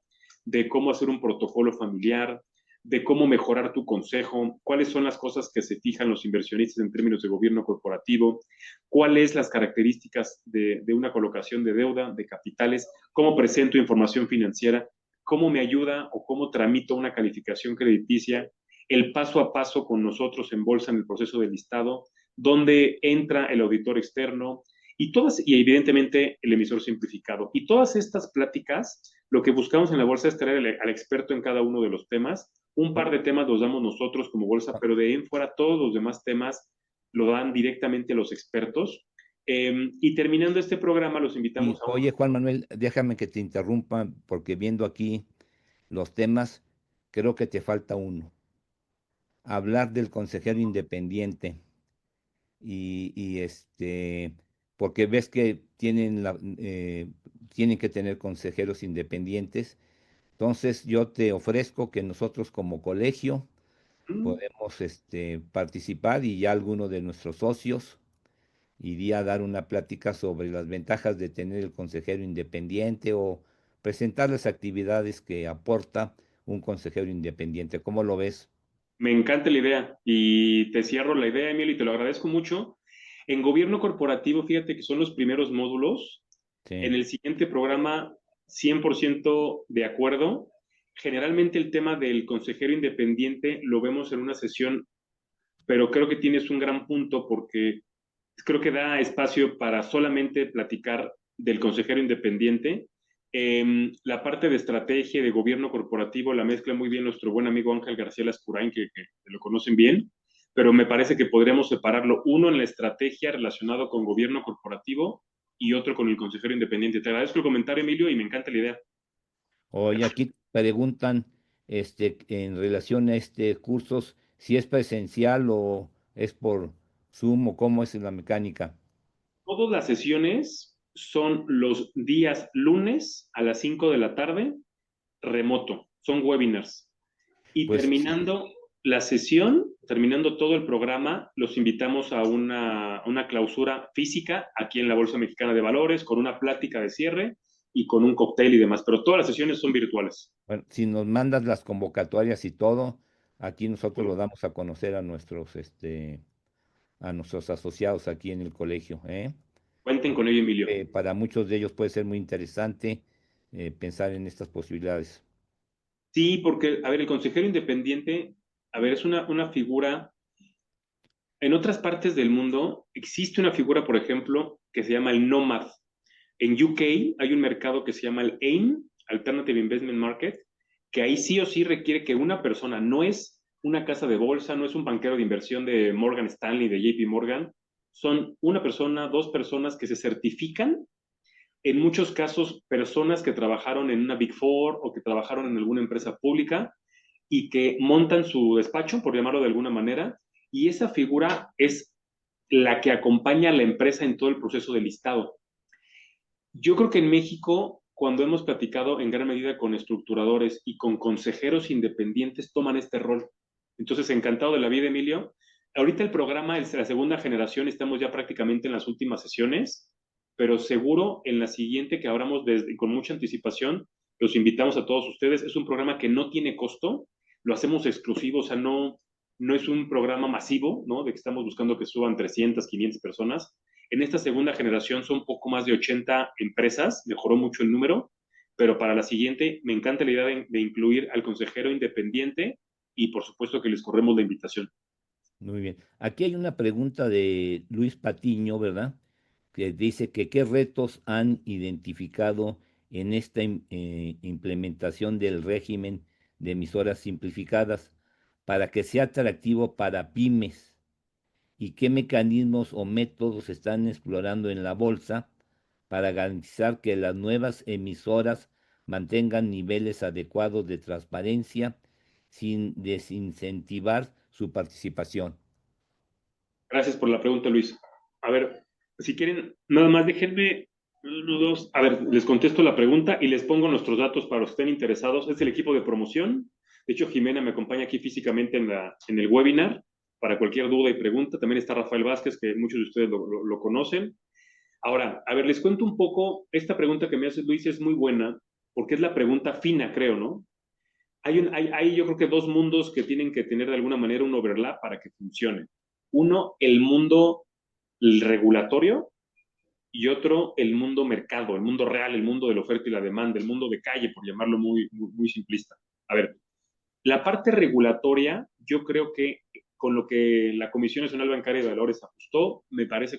de cómo hacer un protocolo familiar, de cómo mejorar tu consejo, cuáles son las cosas que se fijan los inversionistas en términos de gobierno corporativo, cuáles las características de una colocación de deuda, de capitales, cómo presento información financiera, cómo me ayuda o cómo tramito una calificación crediticia, el paso a paso con nosotros en bolsa en el proceso de listado, dónde entra el auditor externo y evidentemente el emisor simplificado. Y todas estas pláticas, lo que buscamos en la bolsa es traer al experto en cada uno de los temas. Un par de temas los damos nosotros como bolsa, pero de ahí en fuera todos los demás temas lo dan directamente los expertos. Y terminando este programa, los invitamos a un... Oye, Juan Manuel, déjame que te interrumpa porque viendo aquí los temas, creo que te falta uno. Hablar del consejero independiente. y porque ves que tienen que tener consejeros independientes. Entonces yo te ofrezco que nosotros como colegio Mm. podemos participar y ya alguno de nuestros socios iría a dar una plática sobre las ventajas de tener el consejero independiente o presentar las actividades que aporta un consejero independiente. ¿Cómo lo ves? Me encanta la idea y te cierro la idea, Emilio, y te lo agradezco mucho. En gobierno corporativo, fíjate que son los primeros módulos. En Sí, el siguiente programa, 100% de acuerdo. Generalmente el tema del consejero independiente lo vemos en una sesión, pero creo que tienes un gran punto porque creo que da espacio para solamente platicar del consejero independiente. La parte de estrategia y de gobierno corporativo la mezcla muy bien nuestro buen amigo Ángel García Lascurain, que lo conocen bien, pero me parece que podremos separarlo, uno en la estrategia relacionado con gobierno corporativo y otro con el consejero independiente. Te agradezco el comentario, Emilio, y me encanta la idea. hoy aquí preguntan en relación a este cursos si es presencial o es por Zoom o cómo es la mecánica. Todas las sesiones son los días lunes a las 5 de la tarde, remoto, son webinars. Y Pues terminando la sesión, terminando todo el programa, los invitamos a una clausura física aquí en la Bolsa Mexicana de Valores, con una plática de cierre y con un cóctel y demás. Pero todas las sesiones son virtuales. bueno, si nos mandas las convocatorias y todo, aquí nosotros lo Bueno, damos a conocer a nuestros asociados aquí en el colegio, ¿eh? cuenten Porque con ello, Emilio. para muchos de ellos puede ser muy interesante pensar en estas posibilidades. Sí, porque, a ver, el consejero independiente, a ver, es una figura. En otras partes del mundo existe una figura, por ejemplo, que se llama el Nomad. En UK hay un mercado que se llama el AIM, Alternative Investment Market, que ahí sí o sí requiere que una persona, no es una casa de bolsa, no es un banquero de inversión de Morgan Stanley, de JP Morgan, son una persona, dos personas que se certifican, en muchos casos personas que trabajaron en una Big Four o que trabajaron en alguna empresa pública y que montan su despacho, por llamarlo de alguna manera, y esa figura es la que acompaña a la empresa en todo el proceso de listado. Yo creo que en México, cuando hemos platicado en gran medida con estructuradores y con consejeros independientes, toman este rol. Entonces, encantado de la vida, Emilio. Ahorita el programa es la segunda generación, estamos ya prácticamente en las últimas sesiones, pero seguro en la siguiente que abramos con mucha anticipación, los invitamos a todos ustedes. Es un programa que no tiene costo, lo hacemos exclusivo, o sea, no es un programa masivo, ¿no? De que estamos buscando que suban 300, 500 personas. En esta segunda generación son poco más de 80 empresas, mejoró mucho el número, pero para la siguiente me encanta la idea de incluir al consejero independiente y por supuesto que les corremos la invitación. Muy bien. Aquí hay una pregunta de Luis Patiño, ¿verdad? Que dice que qué retos han identificado en esta implementación del régimen de emisoras simplificadas para que sea atractivo para pymes y qué mecanismos o métodos están explorando en la bolsa para garantizar que las nuevas emisoras mantengan niveles adecuados de transparencia sin desincentivar su participación. Gracias por la pregunta, Luis. A ver, si quieren, nada más déjenme dos. A ver, les contesto la pregunta y les pongo nuestros datos para los que estén interesados. Es el equipo de promoción. De hecho, Jimena me acompaña aquí físicamente en el webinar para cualquier duda y pregunta. También está Rafael Vázquez, que muchos de ustedes lo conocen. Ahora, a ver, les cuento un poco. Esta pregunta que me hace Luis es muy buena porque es la pregunta fina, creo, ¿no? Hay yo creo que dos mundos que tienen que tener de alguna manera un overlap para que funcione. Uno, el mundo regulatorio y otro, el mundo mercado, el mundo real, el mundo de la oferta y la demanda, el mundo de calle, por llamarlo muy simplista. A ver, la parte regulatoria, yo creo que con lo que la Comisión Nacional Bancaria de Valores ajustó, me parece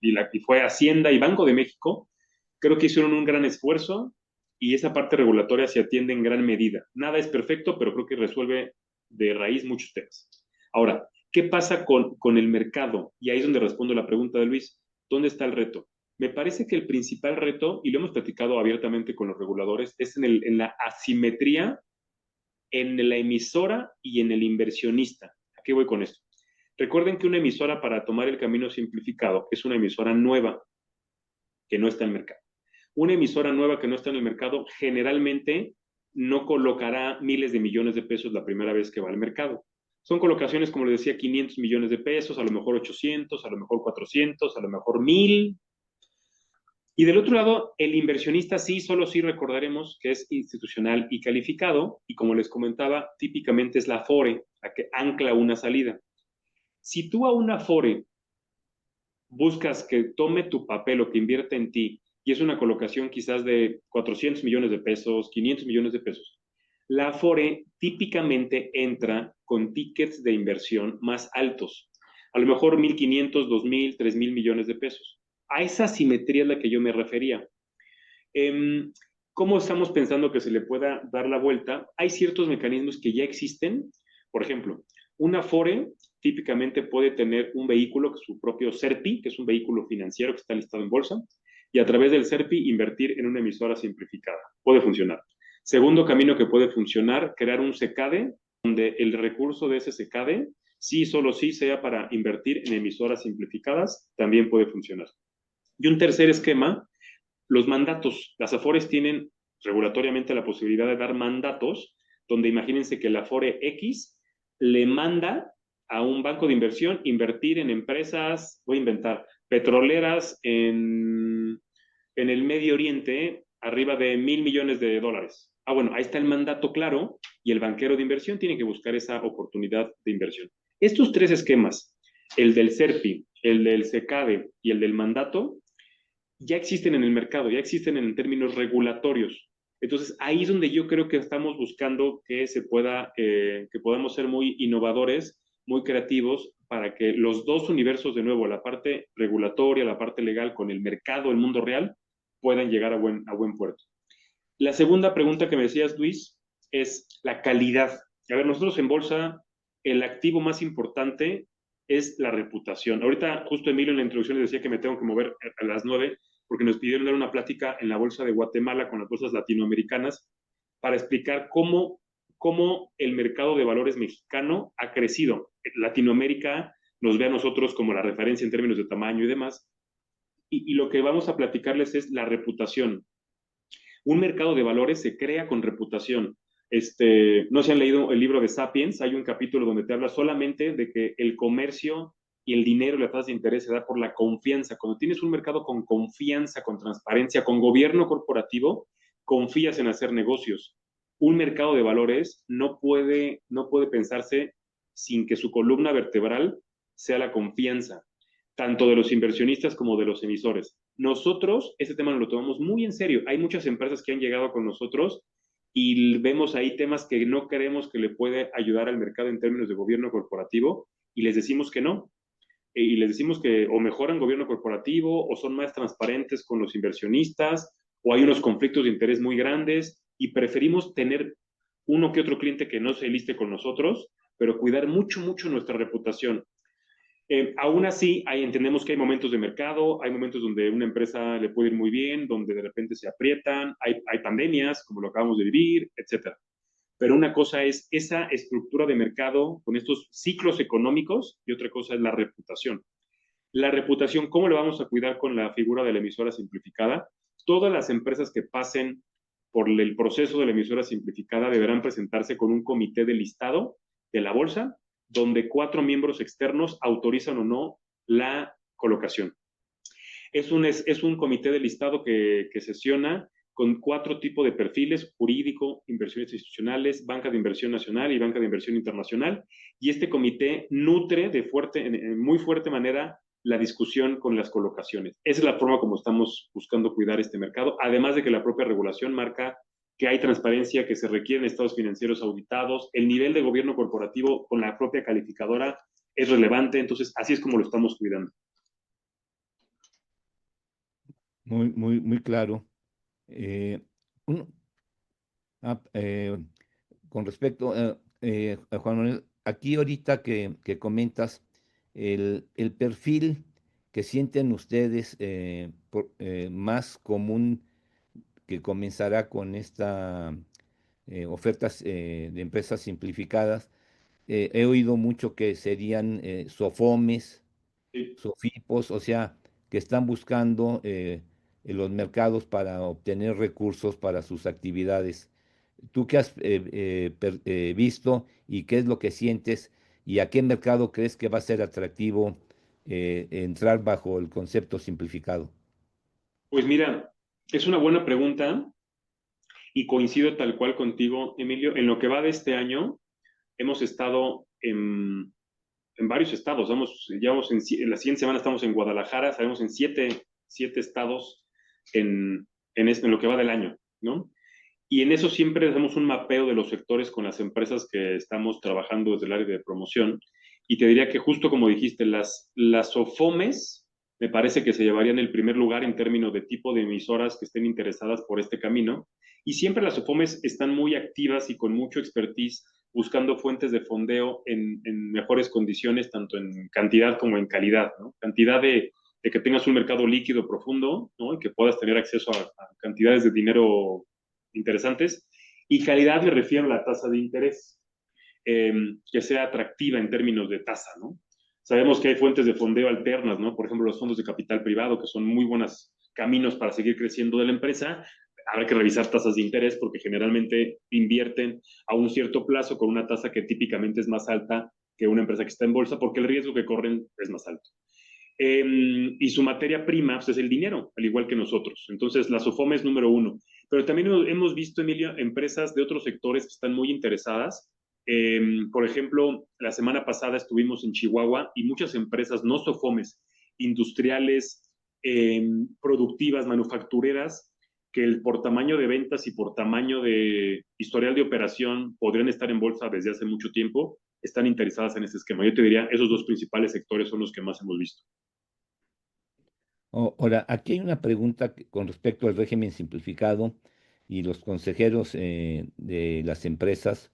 y fue Hacienda y Banco de México, creo que hicieron un gran esfuerzo y esa parte regulatoria se atiende en gran medida. Nada es perfecto, pero creo que resuelve de raíz muchos temas. Ahora, ¿qué pasa con el mercado? Y ahí es donde respondo la pregunta de Luis. ¿Dónde está el reto? Me parece que el principal reto, y lo hemos platicado abiertamente con los reguladores, es en la asimetría en la emisora y en el inversionista. ¿A qué voy con esto? Recuerden que una emisora para tomar el camino simplificado es una emisora nueva que no está en el mercado. Una emisora nueva que no está en el mercado generalmente no colocará miles de millones de pesos la primera vez que va al mercado. Son colocaciones, como les decía, 500 millones de pesos, a lo mejor 800, a lo mejor 400, a lo mejor 1000. Y del otro lado, el inversionista sí, solo sí recordaremos que es institucional y calificado, y como les comentaba, típicamente es la Afore la que ancla una salida. Si tú a una Afore buscas que tome tu papel o que invierta en ti, y es una colocación quizás de 400 millones de pesos, 500 millones de pesos, la Afore típicamente entra con tickets de inversión más altos, a lo mejor 1,500, 2,000, 3,000 millones de pesos. A esa simetría es la que yo me refería. ¿Cómo estamos pensando que se le pueda dar la vuelta? Hay ciertos mecanismos que ya existen. Por ejemplo, una Afore típicamente puede tener un vehículo, que es su propio SERPI, que es un vehículo financiero que está listado en bolsa, y a través del SERPI invertir en una emisora simplificada. Puede funcionar. Segundo camino que puede funcionar, crear un SECADE, donde el recurso de ese SECADE, sí, solo sí sea para invertir en emisoras simplificadas, también puede funcionar. Y un tercer esquema, los mandatos. Las Afores tienen regulatoriamente la posibilidad de dar mandatos, donde imagínense que la Afore X le manda a un banco de inversión invertir en empresas, voy a inventar, petroleras en el Medio Oriente, arriba de 1,000 millones de dólares. Ah, bueno, ahí está el mandato claro y el banquero de inversión tiene que buscar esa oportunidad de inversión. Estos tres esquemas, el del SERPI, el del SECADE y el del mandato, ya existen en el mercado, ya existen en términos regulatorios. Entonces, ahí es donde yo creo que estamos buscando que se pueda, que podamos ser muy innovadores, muy creativos, para que los dos universos, de nuevo, la parte regulatoria, la parte legal, con el mercado, el mundo real, puedan llegar a buen puerto. La segunda pregunta que me decías, Luis, es la calidad. A ver, nosotros en bolsa, el activo más importante es la reputación. Ahorita, justo Emilio en la introducción le decía que me tengo que mover a las 9 porque nos pidieron dar una plática en la bolsa de Guatemala con las bolsas latinoamericanas para explicar cómo el mercado de valores mexicano ha crecido. Latinoamérica nos ve a nosotros como la referencia en términos de tamaño y demás. Y lo que vamos a platicarles es la reputación. Un mercado de valores se crea con reputación. No se han leído el libro de Sapiens, hay un capítulo donde te habla solamente de que el comercio y el dinero y la tasa de interés se da por la confianza. Cuando tienes un mercado con confianza, con transparencia, con gobierno corporativo, confías en hacer negocios. Un mercado de valores no puede pensarse sin que su columna vertebral sea la confianza, tanto de los inversionistas como de los emisores. Nosotros, este tema nos lo tomamos muy en serio. Hay muchas empresas que han llegado con nosotros y vemos ahí temas que no creemos que le puede ayudar al mercado en términos de gobierno corporativo y les decimos que no. Y les decimos que o mejoran gobierno corporativo o son más transparentes con los inversionistas o hay unos conflictos de interés muy grandes y preferimos tener uno que otro cliente que no se liste con nosotros, pero cuidar mucho, mucho nuestra reputación. Aún así, entendemos que hay momentos de mercado, hay momentos donde una empresa le puede ir muy bien, donde de repente se aprietan, hay pandemias, como lo acabamos de vivir, etcétera. Pero una cosa es esa estructura de mercado con estos ciclos económicos y otra cosa es la reputación. La reputación, ¿cómo lo vamos a cuidar con la figura de la emisora simplificada? Todas las empresas que pasen por el proceso de la emisora simplificada deberán presentarse con un comité de listado de la bolsa, donde 4 miembros externos autorizan o no la colocación. Es un comité de listado que sesiona con 4 tipos de perfiles: jurídico, inversiones institucionales, banca de inversión nacional y banca de inversión internacional. Y este comité nutre en muy fuerte manera la discusión con las colocaciones. Esa es la forma como estamos buscando cuidar este mercado, además de que la propia regulación marca que hay transparencia, que se requieren estados financieros auditados, el nivel de gobierno corporativo con la propia calificadora es relevante, entonces así es como lo estamos cuidando. Muy, muy, muy claro. Eh, uno- ah, eh, con respecto a Juan Manuel, aquí ahorita que comentas el perfil que sienten ustedes más común que comenzará con esta ofertas de empresas simplificadas, He oído mucho que serían SOFOMES, Sí. SOFIPOS, o sea, que están buscando en los mercados para obtener recursos para sus actividades. ¿Tú qué has visto y qué es lo que sientes y a qué mercado crees que va a ser atractivo entrar bajo el concepto simplificado? Pues mira, es una buena pregunta y coincido tal cual contigo, Emilio. En lo que va de este año, hemos estado en varios estados. Llevamos en la siguiente semana estamos en Guadalajara, estaremos en siete estados en lo que va del año, ¿no? Y en eso siempre hacemos un mapeo de los sectores con las empresas que estamos trabajando desde el área de promoción. Y te diría que justo como dijiste, las OFOMES me parece que se llevarían el primer lugar en términos de tipo de emisoras que estén interesadas por este camino. Y siempre las OFOMES están muy activas y con mucho expertise buscando fuentes de fondeo en mejores condiciones, tanto en cantidad como en calidad, ¿no? Cantidad de que tengas un mercado líquido profundo, ¿no? Y que puedas tener acceso a cantidades de dinero interesantes. Y calidad me refiero a la tasa de interés, que sea atractiva en términos de tasa, ¿no? Sabemos que hay fuentes de fondeo alternas, ¿no? Por ejemplo, los fondos de capital privado, que son muy buenos caminos para seguir creciendo de la empresa. Habrá que revisar tasas de interés porque generalmente invierten a un cierto plazo con una tasa que típicamente es más alta que una empresa que está en bolsa porque el riesgo que corren es más alto. Y su materia prima pues, es el dinero, al igual que nosotros. Entonces, la SOFOME es número uno. Pero también hemos visto, Emilia, empresas de otros sectores que están muy interesadas. Por ejemplo, la semana pasada estuvimos en Chihuahua y muchas empresas no SOFOMES, industriales, productivas, manufactureras, que por tamaño de ventas y por tamaño de historial de operación podrían estar en bolsa desde hace mucho tiempo, están interesadas en ese esquema. Yo te diría, esos dos principales sectores son los que más hemos visto. Ahora, aquí hay una pregunta con respecto al régimen simplificado y los consejeros de las empresas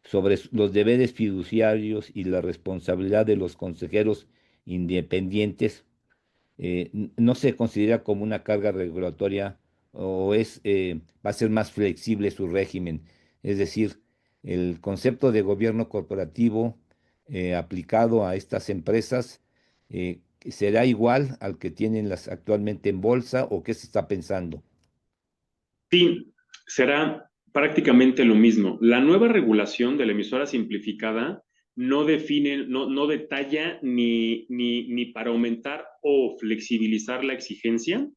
sobre los deberes fiduciarios y la responsabilidad de los consejeros independientes. ¿No se considera como una carga regulatoria o va a ser más flexible su régimen? Es decir, el concepto de gobierno corporativo aplicado a estas empresas será igual al que tienen las actualmente en bolsa o qué se está pensando. Sí, será prácticamente lo mismo. La nueva regulación de la emisora simplificada no define, no detalla ni para aumentar o flexibilizar la exigencia,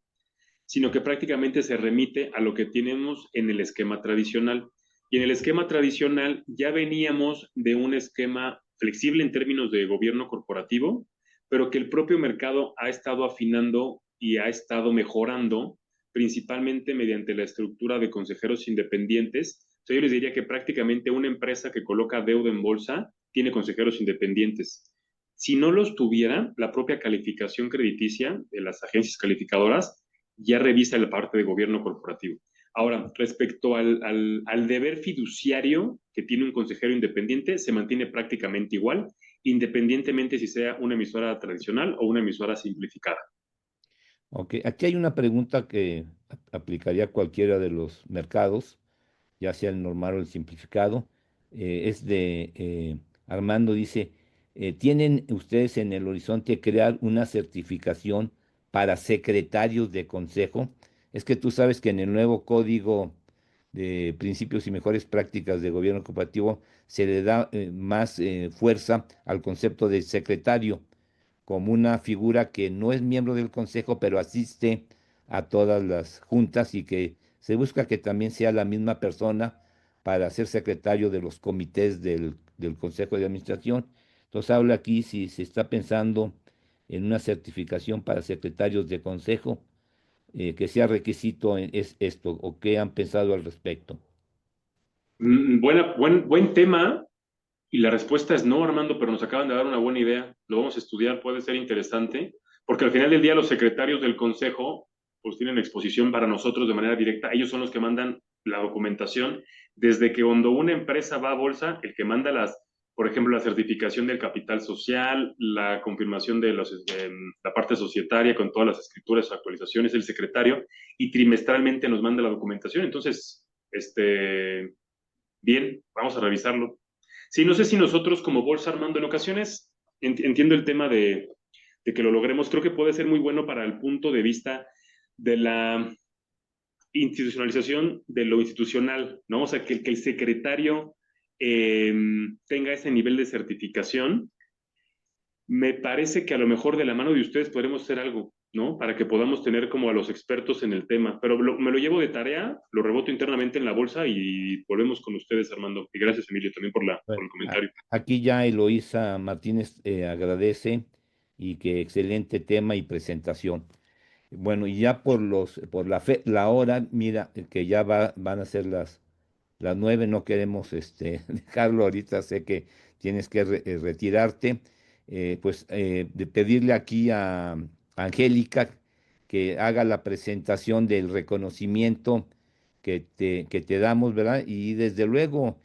sino que prácticamente se remite a lo que tenemos en el esquema tradicional. Y en el esquema tradicional ya veníamos de un esquema flexible en términos de gobierno corporativo, pero que el propio mercado ha estado afinando y ha estado mejorando, principalmente mediante la estructura de consejeros independientes. O sea, yo les diría que prácticamente una empresa que coloca deuda en bolsa tiene consejeros independientes. Si no los tuviera, la propia calificación crediticia de las agencias calificadoras ya revisa la parte de gobierno corporativo. Ahora, respecto al deber fiduciario que tiene un consejero independiente, se mantiene prácticamente igual, independientemente si sea una emisora tradicional o una emisora simplificada. Ok, aquí hay una pregunta que aplicaría a cualquiera de los mercados, ya sea el normal o el simplificado. Es de Armando, dice, ¿tienen ustedes en el horizonte crear una certificación para secretarios de consejo? Es que tú sabes que en el nuevo código de principios y mejores prácticas de gobierno corporativo se le da más fuerza al concepto de secretario como una figura que no es miembro del consejo, pero asiste a todas las juntas y que se busca que también sea la misma persona para ser secretario de los comités del Consejo de Administración. Entonces habla aquí si se está pensando en una certificación para secretarios de consejo, que sea requisito es esto, o qué han pensado al respecto. Buen tema. Y la respuesta es no, Armando, pero nos acaban de dar una buena idea. Lo vamos a estudiar, puede ser interesante, porque al final del día los secretarios del consejo pues tienen exposición para nosotros de manera directa. Ellos son los que mandan la documentación. Desde que cuando una empresa va a bolsa, el que manda por ejemplo, la certificación del capital social, la confirmación de la parte societaria con todas las escrituras, actualizaciones, el secretario, y trimestralmente nos manda la documentación. Entonces, bien, vamos a revisarlo. Sí, no sé si nosotros como Bolsa Armando en ocasiones entiendo el tema de que lo logremos. Creo que puede ser muy bueno para el punto de vista de la institucionalización de lo institucional, ¿no? O sea, que el secretario tenga ese nivel de certificación. Me parece que a lo mejor de la mano de ustedes podremos hacer algo, ¿no? Para que podamos tener como a los expertos en el tema. Pero me lo llevo de tarea, lo reboto internamente en la bolsa y volvemos con ustedes, Armando. Y gracias, Emilio, también por Bueno, el comentario. aquí ya Eloísa Martínez agradece y que excelente tema y presentación. Bueno, y ya por la hora, mira, que ya van a ser las 9, no queremos dejarlo ahorita, sé que tienes que retirarte, de pedirle aquí a Angélica que haga la presentación del reconocimiento que te damos, ¿verdad? Y desde luego,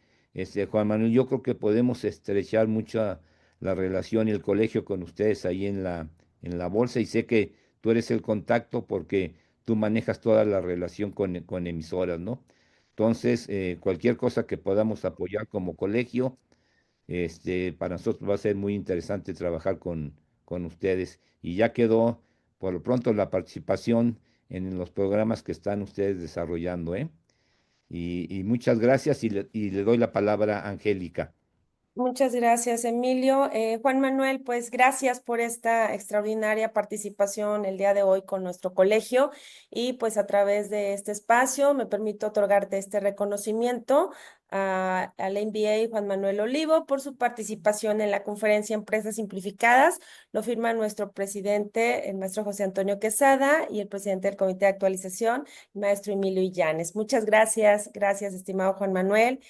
Juan Manuel, yo creo que podemos estrechar mucho la relación y el colegio con ustedes ahí en la bolsa, y sé que tú eres el contacto porque tú manejas toda la relación con emisoras, ¿no? Entonces, cualquier cosa que podamos apoyar como colegio, para nosotros va a ser muy interesante trabajar con ustedes. Y ya quedó, por lo pronto, la participación en los programas que están ustedes desarrollando, ¿eh? Y muchas gracias y le doy la palabra a Angélica. Muchas gracias, Emilio. Juan Manuel, pues gracias por esta extraordinaria participación el día de hoy con nuestro colegio y pues a través de este espacio me permito otorgarte este reconocimiento al MBA Juan Manuel Olivo por su participación en la conferencia Empresas Simplificadas. Lo firma nuestro presidente, el maestro José Antonio Quesada, y el presidente del Comité de Actualización, el maestro Emilio Illanes. Muchas gracias, estimado Juan Manuel,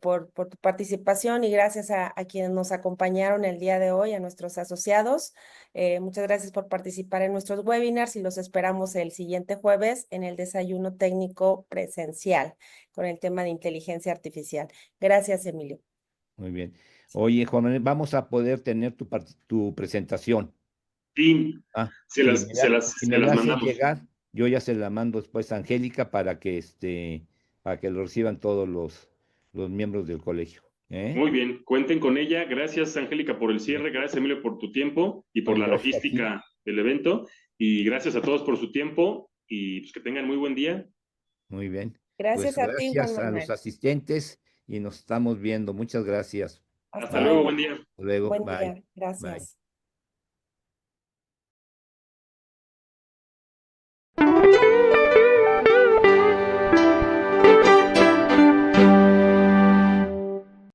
por tu participación, y gracias a quienes nos acompañaron el día de hoy, a nuestros asociados. Muchas gracias por participar en nuestros webinars y los esperamos el siguiente jueves en el desayuno técnico presencial con el tema de inteligencia artificial. Gracias, Emilio. Muy bien. Oye, Juan Manuel, vamos a poder tener tu presentación. Sí, Ah, se si las, me se la, las, si se me las la haces mandamos. llegar, yo ya se la mando después a Angélica para que lo reciban todos los miembros del colegio. ¿Eh? Muy bien, cuenten con ella. Gracias, Angélica, por el cierre. Gracias, Emilio, por tu tiempo y por No, la gracias a ti. logística del evento. Y gracias a todos por su tiempo y pues que tengan muy buen día. Muy bien. Pues Gracias a ti, Juan gracias a los Manuel. asistentes y nos estamos viendo. Muchas gracias. Hasta Hasta luego, luego. buen día. Hasta luego. Buen Bye. día. Bye. Gracias.